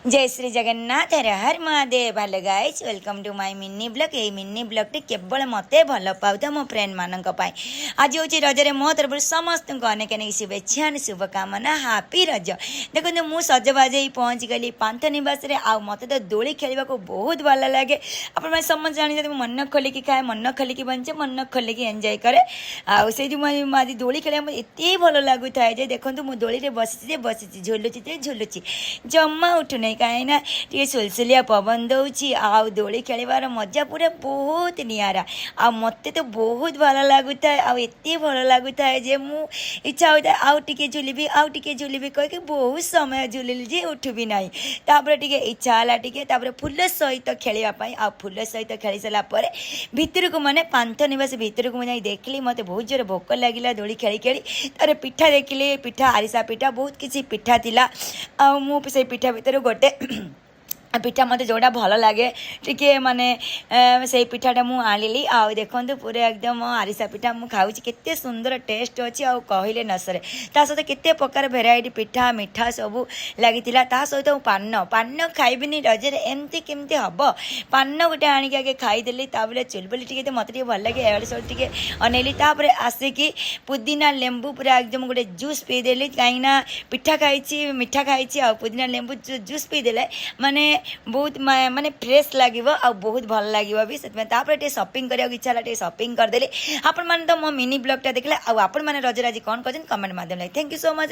जय श्री जगन्नाथ हर हर Mahadev. Hello guys, welcome to my mini blog. ये मिनी ब्लॉग टी केवल मते भल पाउता मो फ्रेंड मानक पाई। आज होची रजरे मो तरफ समस्त को अनेक अनेक शुभेच्छा शुभकामना। हैप्पी रज। देखो मु सजबाज ही पहुंच गली पांथ निवास रे। आ मते तो दोली खेलवा को बहुत भल लगे। अपन मैं समझ जानी जे मन खोलिकी खाए, मन खोलिकी बंचे, मन खोलिकी एंजॉय करे। आ से जो आज दोली खेले मते एते भल लागु थाए जे देखंतु मु दोली रे बसिची झुलुची जम्मा उठु नहीं कहीं टे सुलसुलिया पवन दौची। आउ दोली खेलिबार मजा पूरा बहुत नियारा। आ मते तो बहुत भल लगुता है। आते भल लगुता है जे मु इच्छा होता है आउ टिके झुलिबी कह बहुत समय झुलिल जे उठुबी नहीं। तापर टिके इच्छा है टिके तापर फुल सहित खेलवाई। आ फुल सहित खेली सारा पर भितर को माने पांथ निवास भितर को मुझे देखली मते बहुत जोर भोक लगिला दोली खेली खेली। तार पिठा देखिली, पिठा आरिसा पिठा बहुत किसी पिठा थिला। आ मु से पिठा भितर गोटे पिठा मत जोड़ा भल लगे टिके माने से पिठाटा मु आनिली। आउ देखो पूरा एकदम आरिसा पिठा मु खाऊँ केते सुंदर टेस्ट अच्छी। आउ कहले न सरे ता सहित केते प्रकार भेराइटी पिठा मिठा सबू लगी ता सहित पान पान खाइबिनी रजरे एमती केमती हम पान गोटे आणिक आगे खाईदेली। ताबले चुलबुली टिके मत टे भल लगे एवं सब टिके अनेली। तापर आसिकी पुदीना लेंबू पूरा एकदम गोटे जूस पीदेली कहीं पिठा खाई मिठा खाई। आ पुदीना लेंबू जूस पीदेले माने बहुत माने फ्रेश लगे आ बहुत भल लगे भी से शॉपिंग करने इच्छा है शॉपिंग करदेली। आपण मैंने तो मो मिनी ब्लॉगटा देखले। आपण मैंने रजराजी कौन कहते कमेंट माध्यम। Thank you so much.